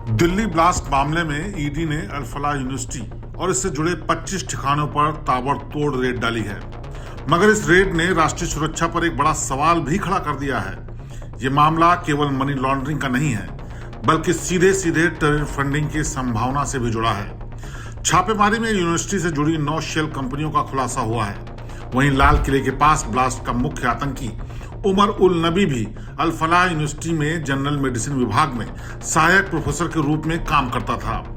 Delhi blast मामले में ED ने अल-फलाह यूनिवर्सिटी और इससे जुड़े 25 ठिकानों पर ताबड़तोड़ रेड डाली है। मगर इस रेड ने राष्ट्रीय सुरक्षा पर एक बड़ा सवाल भी खड़ा कर दिया है। ये मामला केवल मनी लॉन्ड्रिंग का नहीं है, बल्कि सीधे सीधे टेरर फंडिंग की संभावना से भी जुड़ा है। छापेमारी में यूनिवर्सिटी से जुड़ी 9 शेल कंपनियों का खुलासा हुआ है। वहीं लाल किले के पास ब्लास्ट का मुख्य आतंकी उमर उल नबी भी अल-फलाह यूनिवर्सिटी में जनरल मेडिसिन विभाग में सहायक प्रोफेसर के रूप में काम करता था।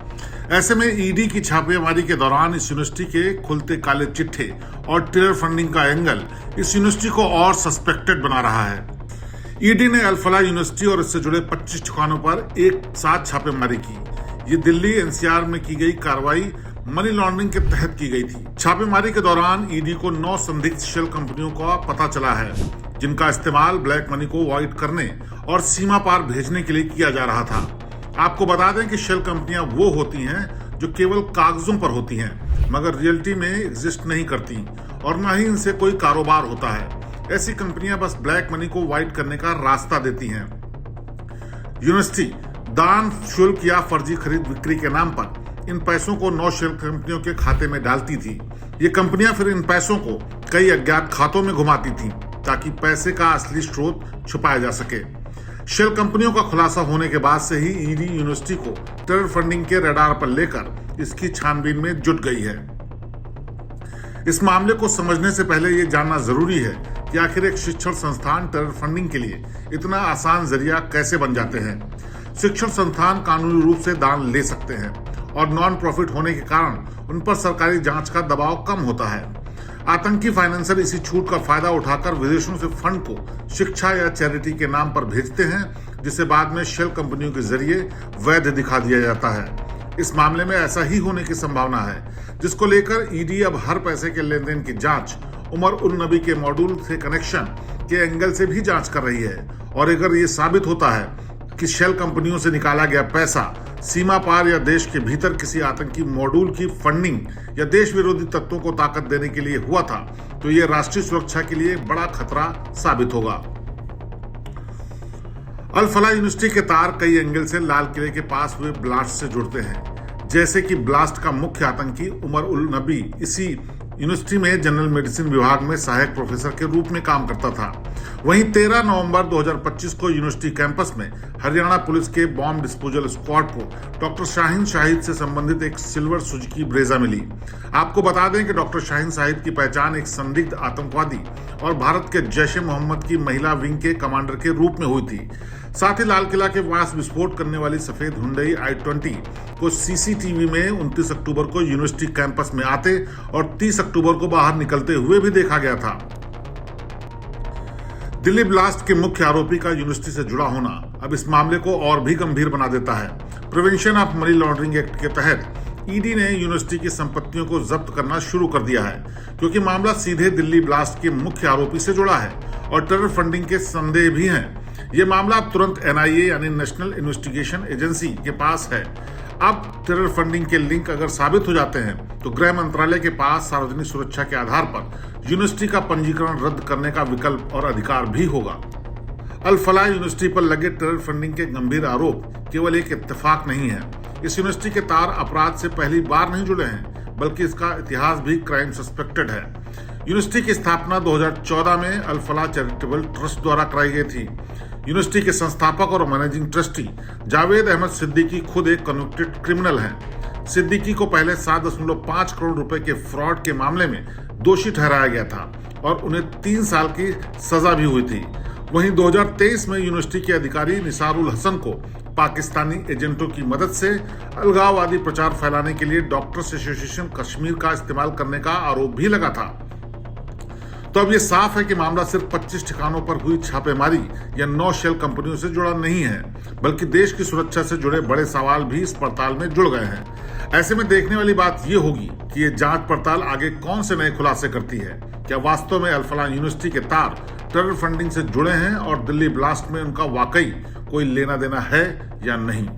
ऐसे में ईडी की छापेमारी के दौरान इस यूनिवर्सिटी के खुलते काले चिट्ठे और टेरर फंडिंग का एंगल इस यूनिवर्सिटी को और सस्पेक्टेड बना रहा है। ईडी ने अल-फलाह यूनिवर्सिटी और इससे जुड़े 25 ठिकानों पर एक साथ छापेमारी की। ये दिल्ली एनसीआर में की गई कार्रवाई मनी लॉन्ड्रिंग के तहत की गई थी। छापेमारी के दौरान ईडी को 9 संदिग्ध शेल कंपनियों का पता चला है, जिनका इस्तेमाल ब्लैक मनी को वाइट करने और सीमा पार भेजने के लिए किया जा रहा था। आपको बता दें कि शेल कंपनियां वो होती हैं जो केवल कागजों पर होती हैं, मगर रियलिटी में एग्जिस्ट नहीं करती और न ही इनसे कोई कारोबार होता है। ऐसी कंपनियां बस ब्लैक मनी को वाइट करने का रास्ता देती हैं। यूनिवर्सिटी दान, शुल्क या फर्जी खरीद बिक्री के नाम पर इन पैसों को 9 शेल कंपनियों के खाते में डालती थी। ये कंपनियां फिर इन पैसों को कई अज्ञात खातों में घुमाती थी ताकि पैसे का असली स्रोत छुपाया जा सके। शेल कंपनियों का खुलासा होने के बाद से ही ईडी यूनिवर्सिटी को टेरर फंडिंग के रडार पर लेकर इसकी छानबीन में जुट गई है। इस मामले को समझने से पहले ये जानना जरूरी है कि आखिर एक शिक्षण संस्थान टेरर फंडिंग के लिए इतना आसान जरिया कैसे बन जाते हैं। शिक्षण संस्थान कानूनी रूप से दान ले सकते हैं और नॉन प्रॉफिट होने के कारण उन पर सरकारी जांच का दबाव कम होता है। आतंकी फाइनेंसर इसी छूट का फायदा उठाकर विदेशों से फंड को शिक्षा या चैरिटी के नाम पर भेजते हैं, जिसे बाद में शेल कंपनियों के जरिए वैध दिखा दिया जाता है। इस मामले में ऐसा ही होने की संभावना है, जिसको लेकर ईडी अब हर पैसे के लेन देन की जांच उमर उल नबी के मॉड्यूल से कनेक्शन के एंगल से भी जांच कर रही है। और अगर ये साबित होता है कि शेल कंपनियों से निकाला गया पैसा सीमा पार या देश के भीतर किसी आतंकी मॉड्यूल की फंडिंग या देश विरोधी तत्वों को ताकत देने के लिए हुआ था, तो यह राष्ट्रीय सुरक्षा के लिए बड़ा खतरा साबित होगा। अल-फलाह यूनिवर्सिटी के तार कई एंगल से लाल किले के पास हुए ब्लास्ट से जुड़ते हैं। जैसे कि ब्लास्ट का मुख्य आतंकी उमर उल नबी इसी यूनिवर्सिटी में जनरल मेडिसिन विभाग में सहायक प्रोफेसर के रूप में काम करता था। वहीं 13 नवंबर 2025 को यूनिवर्सिटी कैंपस में हरियाणा पुलिस के बॉम्ब डिस्पोजल स्क्वाड को डॉक्टर शाहीन शाहिद से संबंधित एक सिल्वर सुजुकी ब्रेजा मिली। आपको बता दें कि डॉक्टर शाहीन शाहिद की पहचान एक संदिग्ध आतंकवादी और भारत के जैश ए मोहम्मद की महिला विंग के कमांडर के रूप में हुई थी। साथ ही लाल किला के पास विस्फोट करने वाली सफेद हुंडई i20 को सीसीटीवी में 29 अक्टूबर को यूनिवर्सिटी कैंपस में आते और 30 अक्टूबर को बाहर निकलते हुए भी देखा गया था। दिल्ली ब्लास्ट के मुख्य आरोपी का यूनिवर्सिटी से जुड़ा होना अब इस मामले को और भी गंभीर बना देता है। Prevention of money laundering act के तहत ईडी ने यूनिवर्सिटी की संपत्तियों को जब्त करना शुरू कर दिया है, क्योंकि मामला सीधे दिल्ली ब्लास्ट के मुख्य आरोपी से जुड़ा है और टेरर फंडिंग के संदेह भी हैं। ये मामला अब तुरंत एनआईए यानी नेशनल इन्वेस्टिगेशन एजेंसी के पास है। अब टेरर फंडिंग के लिंक अगर साबित हो जाते हैं तो गृह मंत्रालय के पास सार्वजनिक सुरक्षा के आधार पर यूनिवर्सिटी का पंजीकरण रद्द करने का विकल्प और अधिकार भी होगा। अल-फलाह यूनिवर्सिटी पर लगे टेरर फंडिंग के गंभीर आरोप केवल एक इत्तेफाक नहीं है। इस यूनिवर्सिटी के तार अपराध से पहली बार नहीं जुड़े हैं, बल्कि इसका इतिहास भी क्राइम सस्पेक्टेड है। यूनिवर्सिटी की स्थापना 2014 में अल-फलाह चैरिटेबल ट्रस्ट द्वारा कराई गई थी। यूनिवर्सिटी के संस्थापक और मैनेजिंग ट्रस्टी जावेद अहमद सिद्दीकी खुद एक कन्विक्टेड क्रिमिनल हैं। सिद्दीकी को पहले 7.5 करोड़ रुपए के फ्रॉड के मामले में दोषी ठहराया गया था और उन्हें 3 साल की सजा भी हुई थी। वहीं 2023 में यूनिवर्सिटी के अधिकारी निसारुल हसन को पाकिस्तानी एजेंटों की मदद से अलगाववादी प्रचार फैलाने के लिए डॉक्टर्स एसोसिएशन कश्मीर का इस्तेमाल करने का आरोप भी लगा था। तो अब ये साफ है कि मामला सिर्फ 25 ठिकानों पर हुई छापेमारी या 9 शेल कंपनियों से जुड़ा नहीं है, बल्कि देश की सुरक्षा से जुड़े बड़े सवाल भी इस पड़ताल में जुड़ गए हैं। ऐसे में देखने वाली बात ये होगी कि ये जांच पड़ताल आगे कौन से नए खुलासे करती है। क्या वास्तव में अल-फलाह यूनिवर्सिटी के तार टेरर फंडिंग से जुड़े हैं और दिल्ली ब्लास्ट में उनका वाकई कोई लेना देना है या नहीं।